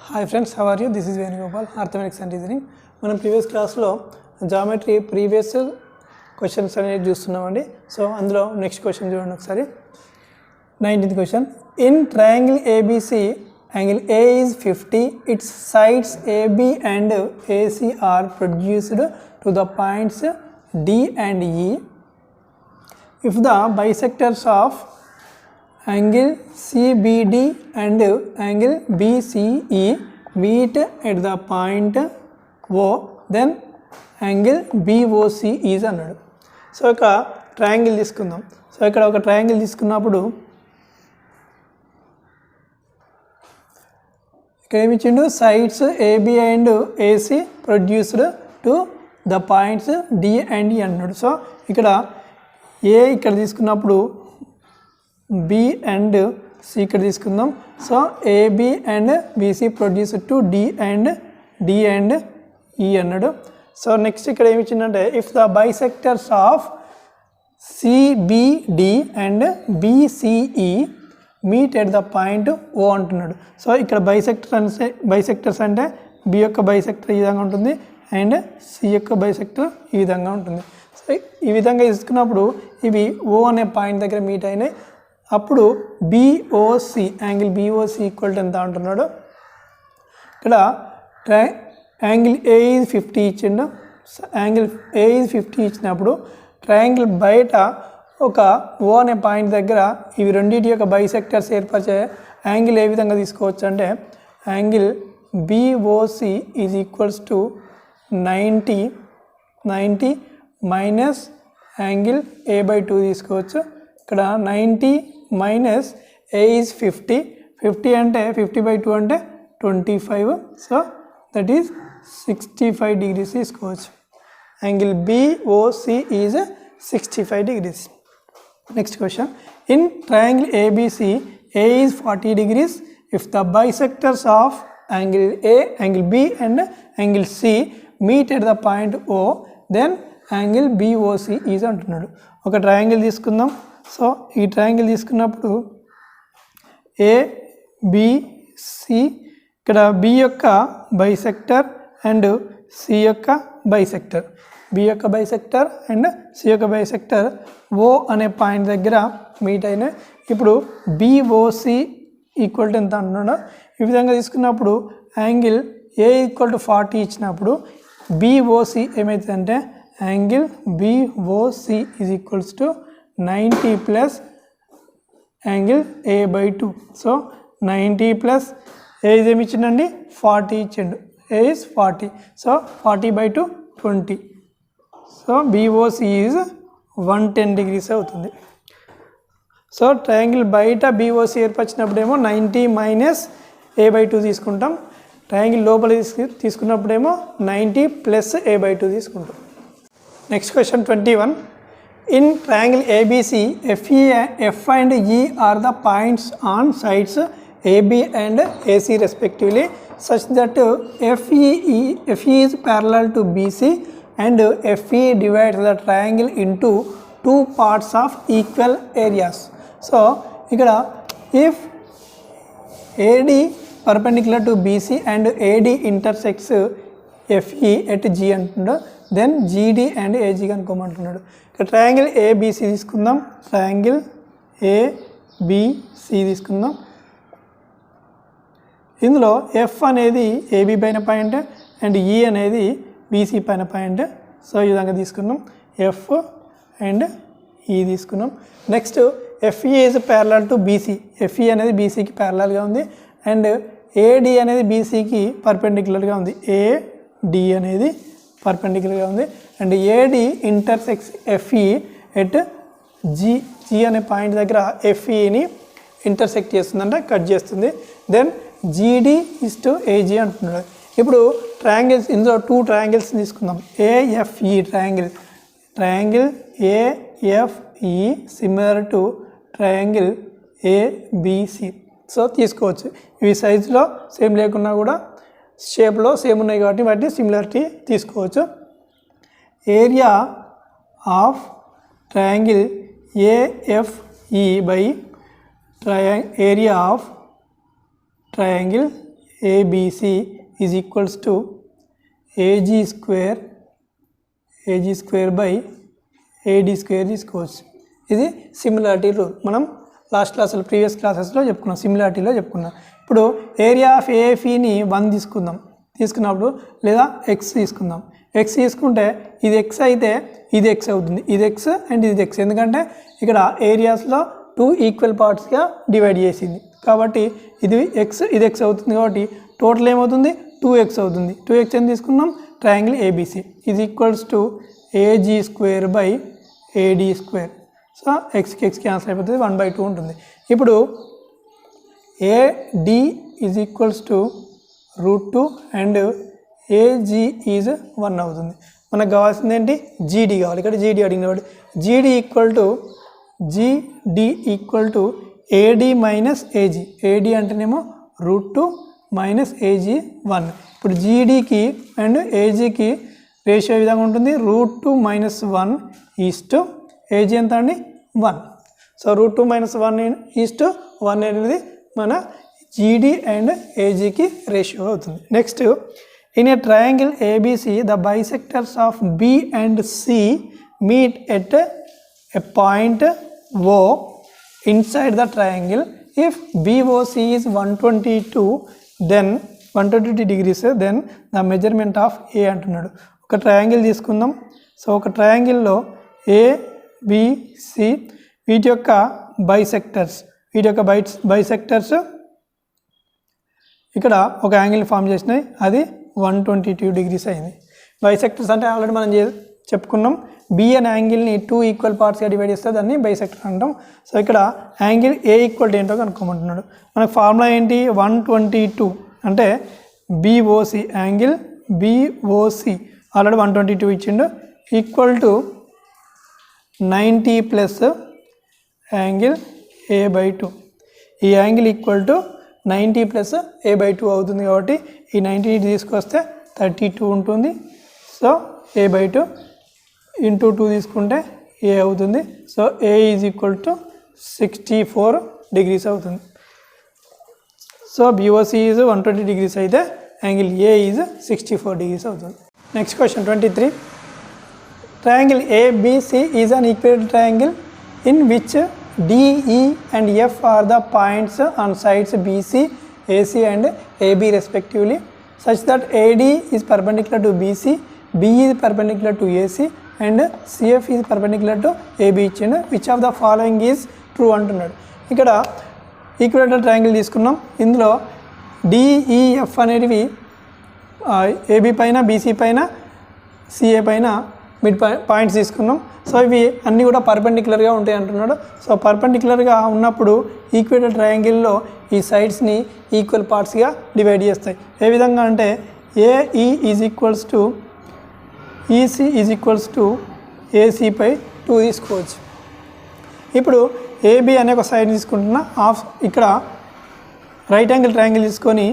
Hi friends, how are you? This is Venugopal, Arithmetic and Reasoning. మనం previous క్లాస్లో geometry previous questions అనేది చూస్తున్నామండి. So అందులో next question చూడండి ఒకసారి. 19th question. In triangle ABC angle A is 50, its sides AB and AC are produced to the points D and E. If the bisectors of angle CBD and angle BCE meet at the point O, then angle BOC is అన్నాడు. So ఇక triangle తీసుకుందాం. So ఇక్కడ ఒక triangle తీసుకున్నప్పుడు ఇక్కడ ఏమి ఇచ్చిండు, sides AB and AC produced to the points D and E అన్నాడు. సో ఇక్కడ ఏ ఇక్కడ తీసుకున్నప్పుడు బి అండ్ సి ఇక్కడ తీసుకుందాం. So AB and BC produce to D and E అన్నాడు. సో నెక్స్ట్ ఇక్కడ ఏమి ఇచ్చిందంటే if the bisectors of CBD and BCE meet at the point O అంటున్నాడు. సో ఇక్కడ బైసెక్టర్స్ అంటే బి యొక్క బైసెక్టర్ ఈ విధంగా ఉంటుంది అండ్ సి యొక్క బైసెక్టర్ ఈ విధంగా ఉంటుంది. సో ఈ విధంగా తీసుకున్నప్పుడు ఇవి ఓ అనే పాయింట్ దగ్గర మీట్ అయినాయి. అప్పుడు BOC angle BOC equal to ఎంత అంటున్నాడు. ఇక్కడ యాంగిల్ ఏ ఈజ్ 50 ఇచ్చిండు. యాంగిల్ ఏ ఈజ్ 50 ఇచ్చినప్పుడు ట్రయాంగిల్ బయట ఒక ఓ అనే పాయింట్ దగ్గర ఇవి రెండింటి యొక్క బైసెక్టర్స్ ఏర్పరిచే యాంగిల్ ఏ విధంగా తీసుకోవచ్చు అంటే angle BOC is equals to 90 minus angle A/2 తీసుకోవచ్చు. ఇక్కడ 90 మైనస్ ఏ ఈజ్ 50 అంటే 50/2 అంటే 25. సో దట్ ఈజ్ 65 degrees తీసుకోవచ్చు. Angle BOC is 65 degrees. Next question. In triangle ABC A is 40 degrees. If the bisectors of angle A, angle B and angle C meet at the point O, then angle BOC is అంటున్నాడు. ఒక triangle తీసుకుందాం. So ఈ triangle తీసుకున్నప్పుడు ABC ఇక్కడ B యొక్క bisector and C యొక్క bisector, B యొక్క bisector and C యొక్క బైసెక్టర్ ఓ అనే పాయింట్ దగ్గర మీట్ అయినాయి. ఇప్పుడు బిఓసి ఈక్వల్ టు ఎంత అంటున్నాడో ఈ విధంగా తీసుకున్నప్పుడు యాంగిల్ ఏ ఈక్వల్ టు 40 ఇచ్చినప్పుడు బిఓసి ఏమవుతుందంటే angle BOC is equals to 90 plus angle A/2. So 90 plus A ఏమి ఇచ్చిండండి 40 ఇచ్చిండు. A is 40. So 40/2 20. So BOC is 110 degrees అవుతుంది. సో ట్రయాంగిల్ బయట బిఓసి ఏర్పరిచినప్పుడేమో 90 మైనస్ A/2 తీసుకుంటాం. ట్రయాంగిల్ లోపల తీసుకున్నప్పుడేమో 90 ప్లస్ A/2 తీసుకుంటాం. Next question 21. In triangle ABC, F and E are the points on sides AB and AC respectively, such that FE is parallel to BC and FE divides the triangle into two parts of equal areas. So, here if AD perpendicular to BC and AD intersects FE at G అంటున్నాడు, then జీడి and AG కనుక్కోమంటున్నాడు. ఇక్కడ triangle ABC తీసుకుందాం. Triangle ABC తీసుకుందాం. ఇందులో F అనేది AB పైన point and ఈ అనేది బీసీ పైన పాయింట్. సో ఈ విధంగా తీసుకున్నాం. ఎఫ్ అండ్ ఈ తీసుకున్నాం. Next FE is parallel to BC. FE అనేది బీసీకి ప్యారలల్గా ఉంది అండ్ ఏడి అనేది బీసీకి పర్పెండిక్యులర్గా ఉంది. ఏడి అనేది పర్పెండిక్యులర్గా ఉంది and AD intersects FE at G అనే పాయింట్ దగ్గర ఎఫ్ఈని ఇంటర్సెక్ట్ చేస్తుందంటే కట్ చేస్తుంది. Then GD is to AG అంటున్నాడు. ఇప్పుడు ట్రయాంగిల్స్ ఇందులో 2 ట్రయాంగిల్స్ తీసుకుందాం. AFE triangle AFE similar to triangle ABC. So తీసుకోవచ్చు. ఇవి సైజులో సేమ్ లేకున్నా కూడా షేప్లో సేమ్ ఉన్నాయి కాబట్టి వాటిని సిమిలారిటీ తీసుకోవచ్చు. Area of triangle AFE by area of triangle ABC is equals to AG square by AD square తీసుకోవచ్చు. ఇది సిమిలారిటీ రూల్. మనం లాస్ట్ క్లాసులో ప్రీవియస్ క్లాసెస్లో చెప్పుకున్నాం, సిమిలారిటీలో చెప్పుకున్నాం. ఇప్పుడు ఏరియా ఆఫ్ ఏఎఫ్ఈని 1 తీసుకున్నప్పుడు లేదా ఎక్స్ తీసుకుందాం. ఎక్స్ తీసుకుంటే ఇది ఎక్స్ అయితే ఇది ఎక్స్ అవుతుంది, ఇది ఎక్స్ అండ్ ఇది ఎక్స్, ఎందుకంటే ఇక్కడ ఏరియాస్లో 2 ఈక్వల్ పార్ట్స్గా డివైడ్ చేసింది కాబట్టి ఇది ఎక్స్ అవుతుంది. కాబట్టి టోటల్ ఏమవుతుంది 2x అవుతుంది. 2x అని తీసుకున్నాం. Triangle ABC is equals to AG square by AD square. So ఎక్స్కి క్యాన్సిల్ అయిపోతుంది, 1/2 ఉంటుంది. ఇప్పుడు AD is equals to √2 and AG is 1 అవుతుంది. మనకు కావాల్సింది ఏంటి, జీడీ కావాలి. ఇక్కడ జీడీ అడిగిన వాడు GD equal to AD minus AG. AD అంటేనేమో √2 మైనస్ ఏజీ 1. ఇప్పుడు జీడీకి అండ్ ఏజీకి రేషియో విధంగా ఉంటుంది, √2 మైనస్ 1 ఈస్టు ఏజీ ఎంత అండి 1. సో √2 మైనస్ 1 అనేది మన జీడీ అండ్ ఏజీకి రేషియో అవుతుంది. Next, in a triangle ABC the bisectors of B and C meet at a point O inside the triangle. If BOC is 122 degrees, then the measurement of A అంటున్నాడు. ఒక triangle తీసుకుందాం. So ఒక ట్రయాంగిల్లో ABC వీటి యొక్క bisectors ఇక్కడ ఒక angle form చేసినాయి, అది 122 డిగ్రీస్ అయింది. బైసెక్టర్స్ అంటే ఆల్రెడీ మనం చెప్పుకున్నాం, బి అనే యాంగిల్ని 2 ఈక్వల్ పార్ట్స్గా డివైడ్ చేస్తే దాన్ని బైసెక్టర్ అంటాం. సో ఇక్కడ యాంగిల్ ఏ ఈక్వల్ ఏంటో కనుక్కోమంటున్నాడు. మనకు ఫార్ములా ఏంటి, 122 అంటే బీఓసి, యాంగిల్ బీఓసి ఆల్రెడీ 122 ఇచ్చిండు, equal to 90 plus angle A/2. ఈ angle equal to 90 plus A/2 అవుతుంది. కాబట్టి ఈ 90 తీసుకొస్తే 32 ఉంటుంది. సో A/2 ఇంటూ 2 తీసుకుంటే ఏ అవుతుంది. So A is equal to 64 degrees అవుతుంది. సో బీఓసి ఈజ్ 120 డిగ్రీస్ అయితే యాంగిల్ ఏ ఈజ్ 64 డిగ్రీస్ అవుతుంది. Next question 23. Triangle ABC is an equal triangle in which D E and F are the points on sides BC, AC and AB respectively, such that AD is perpendicular to BC, BE is perpendicular to AC and CF is perpendicular to AB ఇచ్చిండు. Which of the following is true అంటున్నాడు. ఇక్కడ ఈక్వలేటర్ triangle తీసుకున్నాం. ఇందులో DEF అనేటివి AB పైన, BC పైన, CA పైన mid points తీసుకున్నాం. సో ఇవి అన్నీ కూడా పర్పెండిక్యులర్గా ఉంటాయి అంటున్నాడు. సో పర్పెండిక్యులర్గా ఉన్నప్పుడు ఈక్వేటర్ ట్రయాంగిల్లో ఈ సైడ్స్ని ఈక్వల్ పార్ట్స్గా డివైడ్ చేస్తాయి. ఏ విధంగా అంటే AE is equals to EC is equals to ఏసీపై 2 తీసుకోవచ్చు. ఇప్పుడు ఏబి అనే ఒక సైడ్ తీసుకుంటున్నా, ఇక్కడ రైట్ యాంగిల్ ట్రయాంగిల్ తీసుకొని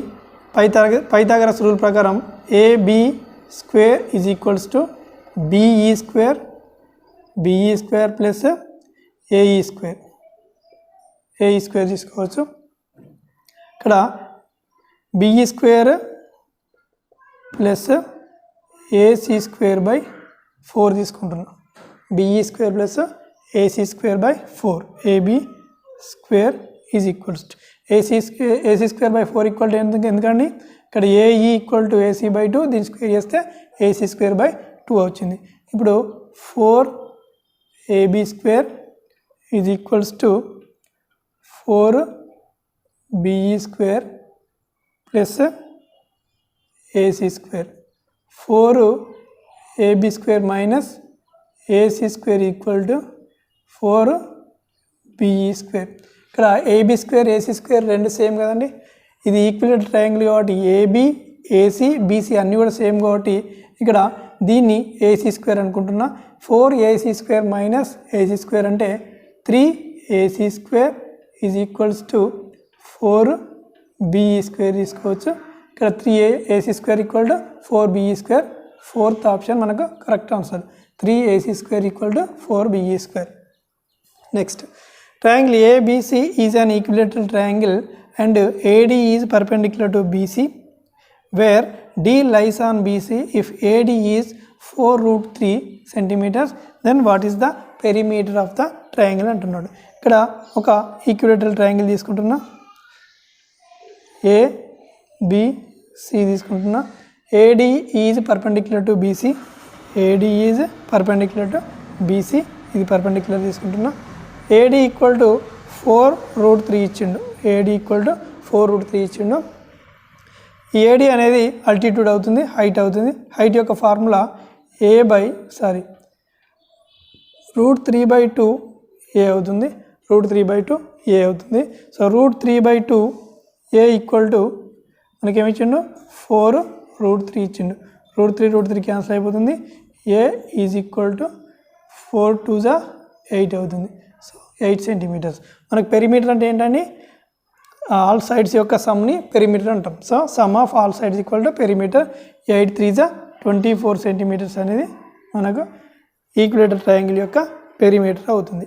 పైథాగరస్ రూల్ ప్రకారం AB square is equals to BE square plus AE square తీసుకోవచ్చు. ఇక్కడ BE square plus AC square by 4 తీసుకుంటున్నాం. BE square plus AC square by 4, AB square is equals to AC square by 4 equal to ఎందుకండి ఇక్కడ AE equal to AC by 2, దీన్ని square చేస్తే AC square by 2 వచ్చింది. ఇప్పుడు 4 AB square is equals to 4 BE square plus AC square. 4 AB square minus AC square equal to 4 BE square. ఇక్కడ AB square AC square రెండు same కదండి. ఇది equal triangle కాబట్టి AB, AC, BC అన్నీ కూడా same కాబట్టి ఇక్కడ దీన్ని ఏసీ స్క్వేర్ అనుకుంటున్నా. 4 AC square minus AC square అంటే 3 AC square is equals to 4 BE square తీసుకోవచ్చు. ఇక్కడ 3 AC square equal to 4 BE square. 4th option మనకు correct answer. 3 AC square equal to 4 BE square. Next, triangle ABC is an equilateral triangle and AD is perpendicular to BC where D lies on BC if AD is 4√3 centimetres then what is the perimeter of the triangle అంటున్నాడు. ఇక్కడ ఒక equilateral triangle తీసుకుంటున్నా, ABC తీసుకుంటున్నా. AD is perpendicular to BC, AD is perpendicular to BC, ఇది perpendicular తీసుకుంటున్నా. AD equal to 4√3 ఇచ్చిండు, AD equal to 4√3 ఇచ్చిండు. ఈ ఏడి అనేది అల్టిట్యూడ్ అవుతుంది, హైట్ అవుతుంది. హైట్ యొక్క ఫార్ములా √3/2 ఏ అవుతుంది, √3/2 ఏ అవుతుంది. సో √3/2 ఏ ఈక్వల్ టు మనకేమిచ్చిండు 4√3 ఇచ్చిండు. √3 క్యాన్సిల్ అయిపోతుంది. ఏ ఈజ్ ఈక్వల్ టు 4 2 8 అవుతుంది. So 8 centimetres. మనకు పెరిమీటర్ అంటే ఏంటండి, ఆల్ సైడ్స్ యొక్క సమ్ని పెరిమీటర్ అంటాం. So sum of all sides equal to perimeter. 8 3 24 centimetres అనేది మనకు ఈక్విలేటర్ ట్రయాంగిల్ యొక్క పెరిమీటర్ అవుతుంది.